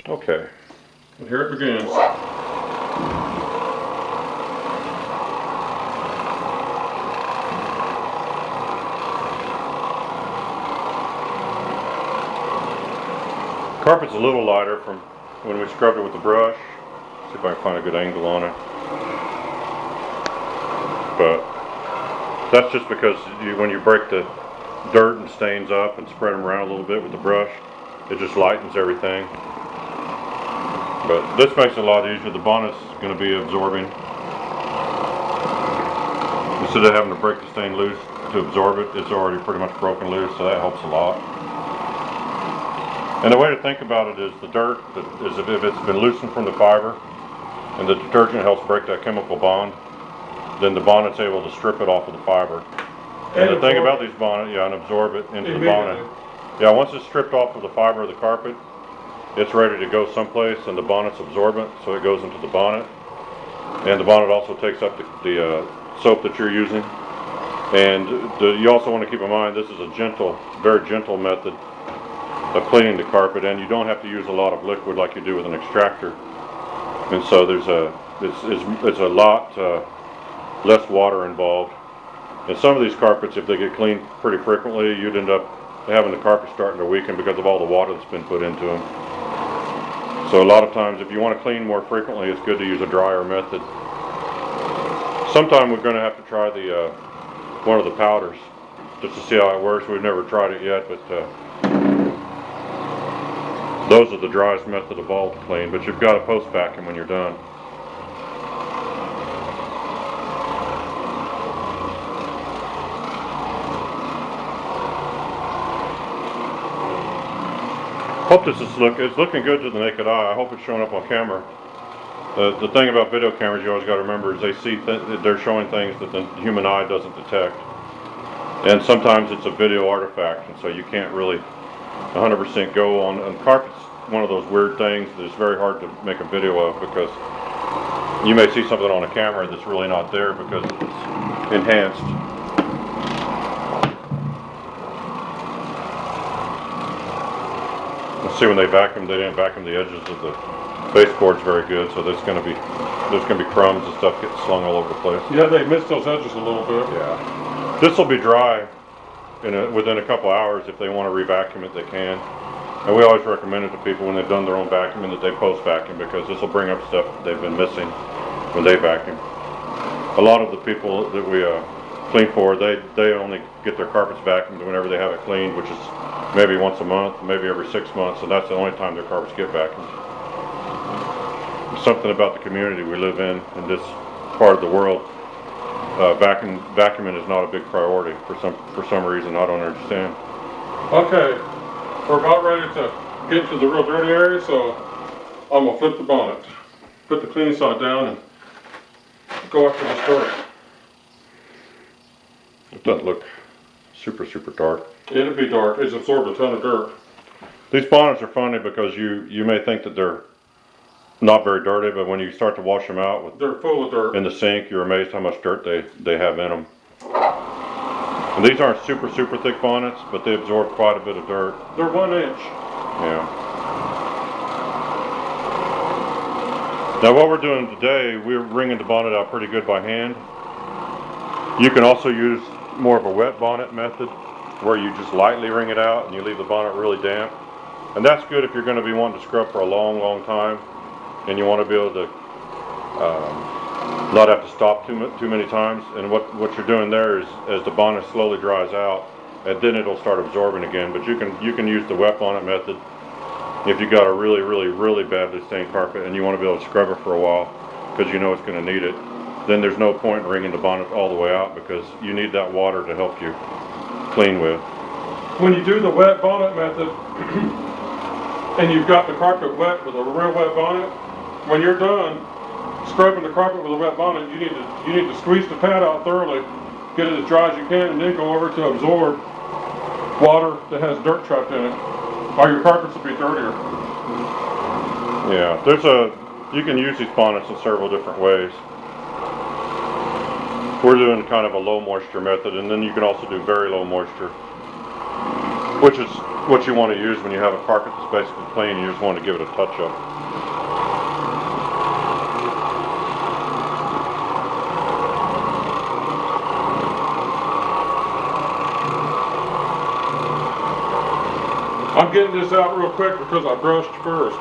Okay, and here it begins. Carpet's a little lighter from when we scrubbed it with the brush. See if I can find a good angle on it. But that's just because when you break the dirt and stains up and spread them around a little bit with the brush, it just lightens everything. But this makes it a lot easier. The bonnet's going to be absorbing. Instead of having to break the stain loose to absorb it, it's already pretty much broken loose, so that helps a lot. And the way to think about it is the dirt is if it's been loosened from the fiber and the detergent helps break that chemical bond, then the bonnet's able to strip it off of the fiber. And the thing about these bonnets, and absorb it into the bonnet. Yeah, once it's stripped off of the fiber of the carpet, it's ready to go someplace, and the bonnet's absorbent, so it goes into the bonnet. And the bonnet also takes up the soap that you're using. And you also want to keep in mind this is a gentle, very gentle method of cleaning the carpet, and you don't have to use a lot of liquid like you do with an extractor. And so it's a lot less water involved. And some of these carpets, if they get cleaned pretty frequently, you'd end up having the carpet starting to weaken because of all the water that's been put into them. So a lot of times, if you want to clean more frequently, it's good to use a drier method. Sometime we're going to have to try the one of the powders just to see how it works. We've never tried it yet, but those are the driest method of all to clean, but you've got to post vacuum when you're done. Hope this is it's looking good to the naked eye. I hope it's showing up on camera. The thing about video cameras you always got to remember is they're showing things that the human eye doesn't detect. And sometimes it's a video artifact, and so you can't really 100% go on. And carpet's one of those weird things that is very hard to make a video of because you may see something on a camera that's really not there because it's enhanced. Let's see, when they didn't vacuum the edges of the baseboards very good, so there's gonna be crumbs and stuff getting slung all over the place. Yeah, they missed those edges a little bit. Yeah. This will be dry within a couple hours. If they want to re-vacuum it, they can. And we always recommend it to people when they've done their own vacuuming that they post-vacuum because this will bring up stuff that they've been missing when they vacuum. A lot of the people that we clean for, they only get their carpets vacuumed whenever they have it cleaned, which is maybe once a month, maybe every 6 months, and that's the only time their carpets get vacuumed. There's something about the community we live in this part of the world. Vacuuming is not a big priority for some reason I don't understand. Okay, we're about ready to get to the real dirty area, so I'm gonna flip the bonnet, put the clean side down, and go after the dirt. It doesn't look super dark. It'll be dark. It's absorbed a ton of dirt. These bonnets are funny because you may think that they're not very dirty, but when you start to wash them out they're full of dirt in the sink, you're amazed how much dirt they have in them. And these aren't super thick bonnets, but they absorb quite a bit of dirt. They're 1 inch. Yeah. Now what we're doing today, we're wringing the bonnet out pretty good by hand. You can also use more of a wet bonnet method where you just lightly wring it out and you leave the bonnet really damp. And that's good if you're going to be wanting to scrub for a long time and you want to be able to not have to stop too many times. And what you're doing there is as the bonnet slowly dries out, and then it'll start absorbing again. But you can use the wet bonnet method if you got a really badly stained carpet and you want to be able to scrub it for a while because you know it's going to need it. Then there's no point in wringing the bonnet all the way out because you need that water to help you clean with. When you do the wet bonnet method and you've got the carpet wet with a real wet bonnet, when you're done scrubbing the carpet with a wet bonnet, you need to squeeze the pad out thoroughly, get it as dry as you can, and then go over to absorb water that has dirt trapped in it, or your carpets will be dirtier. Yeah, you can use these bonnets in several different ways. We're doing kind of a low moisture method, and then you can also do very low moisture, which is what you want to use when you have a carpet that's basically clean. You just want to give it a touch up. I'm getting this out real quick because I brushed first.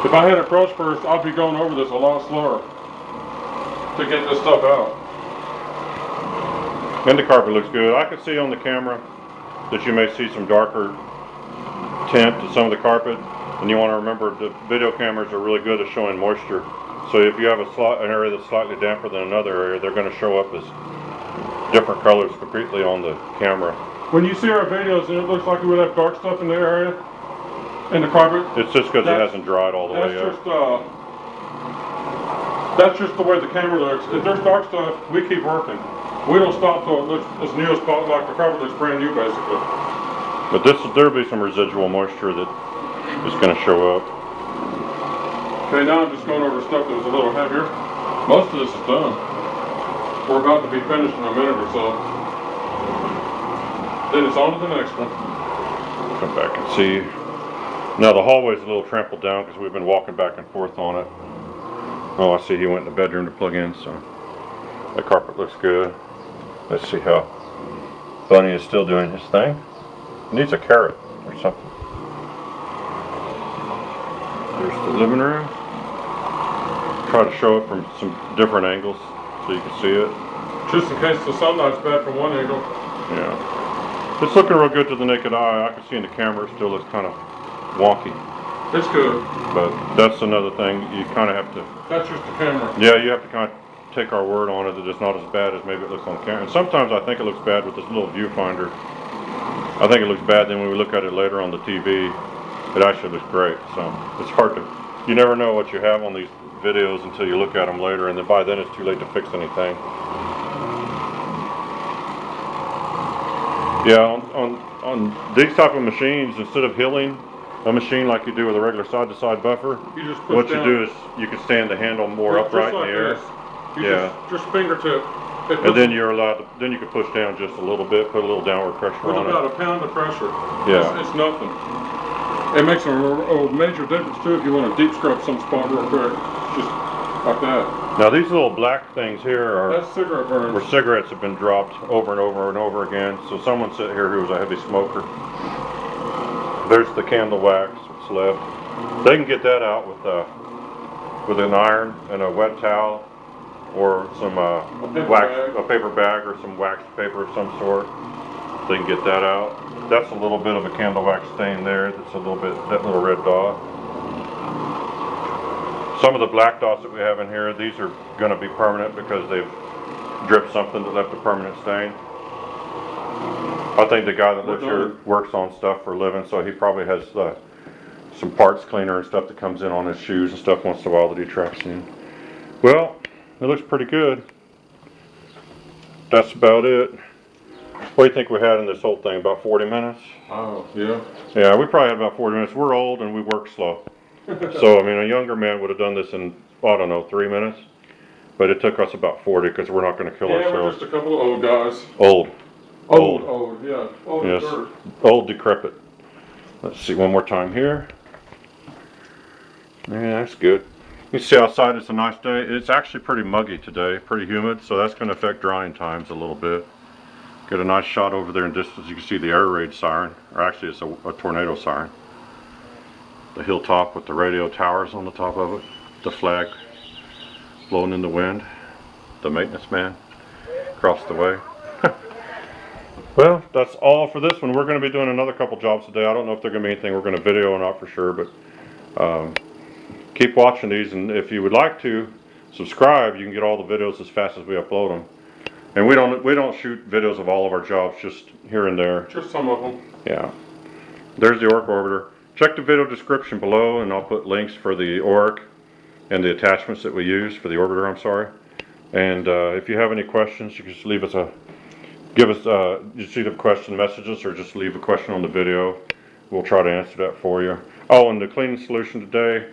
If I hadn't brushed first, I'd be going over this a lot slower to get this stuff out. And the carpet looks good. I can see on the camera that you may see some darker tint to some of the carpet, and you want to remember the video cameras are really good at showing moisture. So if you have an area that's slightly damper than another area, they're going to show up as different colors completely on the camera. When you see our videos and it looks like we would have dark stuff in the area, in the carpet, It's just because it hasn't dried all the way that's up. that's just the way the camera looks. If there's dark stuff, we keep working. We don't stop till it looks as new as possible, like the carpet looks brand new basically. But there'll be some residual moisture that is going to show up. Okay, now I'm just going over stuff that was a little heavier. Most of this is done. We're about to be finished in a minute or so. Then it's on to the next one. Come back and see. Now the hallway's a little trampled down because we've been walking back and forth on it. Oh, I see he went in the bedroom to plug in, so that carpet looks good. Let's see how Bunny is still doing his thing. He needs a carrot or something. There's the living room. Try to show it from some different angles so you can see it. Just in case the sunlight's bad from one angle. Yeah. It's looking real good to the naked eye. I can see in the camera it still looks kind of wonky. It's good. But that's another thing. You kind of have to... That's just the camera. Yeah, you have to kind of take our word on it that it's not as bad as maybe it looks on camera. And sometimes I think it looks bad with this little viewfinder. I think it looks bad, then when we look at it later on the TV, it actually looks great. So it's hard to... You never know what you have on these videos until you look at them later, and then by then it's too late to fix anything. Yeah, on these type of machines, instead of hilling a machine like you do with a regular side-to-side buffer, You just push what down. you do is you can stand the handle more Just upright like in the air. this. You Yeah. just fingertip. And then you're allowed to, then you can push down just a little bit, put a little downward pressure with on about it. a pound of pressure. Yeah. It's nothing. It makes a major difference too if you want to deep scrub some spot real quick. Just like that. Now these little black things here are That's cigarette burns. where cigarettes have been dropped over and over and over again. So someone sitting here who was a heavy smoker. There's the candle wax that's left. They can get that out with an iron and a wet towel or some a paper bag or some waxed paper of some sort. They can get that out. That's a little bit of a candle wax stain there. That's a little bit, that little red dot. Some of the black dots that we have in here, these are going to be permanent because they've dripped something that left a permanent stain. I think the guy that lives here works on stuff for a living, so he probably has some parts cleaner and stuff that comes in on his shoes and stuff once in a while that he tracks in. Well, it looks pretty good. That's about it. What do you think we had in this whole thing? About 40 minutes? Oh, yeah. Yeah, we probably had about 40 minutes. We're old and we work slow. So, I mean, a younger man would have done this in, I don't know, 3 minutes. But it took us about 40 because we're not going to kill Yeah, we're ourselves. just a couple of old guys. Old. Old, yeah. Old Yes. as dirt. Old, decrepit. Let's see one more time here. Yeah, that's good. You see outside, it's a nice day. It's actually pretty muggy today, pretty humid, so that's going to affect drying times a little bit. Get a nice shot over there in distance. You can see the air raid siren, or actually it's a tornado siren. The hilltop with the radio towers on the top of it. The flag blowing in the wind. The maintenance man across the way. Well, that's all for this one. We're going to be doing another couple jobs today. I don't know if they're going to be anything we're going to video or not for sure, but keep watching these, and if you would like to subscribe, you can get all the videos as fast as we upload them. And we don't shoot videos of all of our jobs, just here and there. Just some of them. Yeah. There's the Oric Orbiter. Check the video description below, and I'll put links for the Oric and the attachments that we use for the Orbiter, I'm sorry. And if you have any questions, you can just leave us just either question messages or just leave a question on the video. We'll try to answer that for you. Oh, and the cleaning solution today,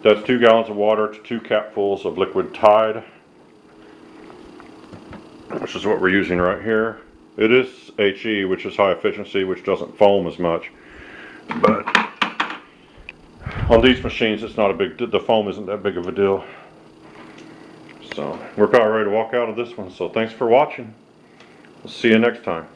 that's 2 gallons of water to 2 capfuls of liquid Tide, which is what we're using right here. It is HE, which is high efficiency, which doesn't foam as much. But on these machines, it's not a big, the foam isn't that big of a deal. So we're probably ready to walk out of this one. So thanks for watching. We'll see you next time.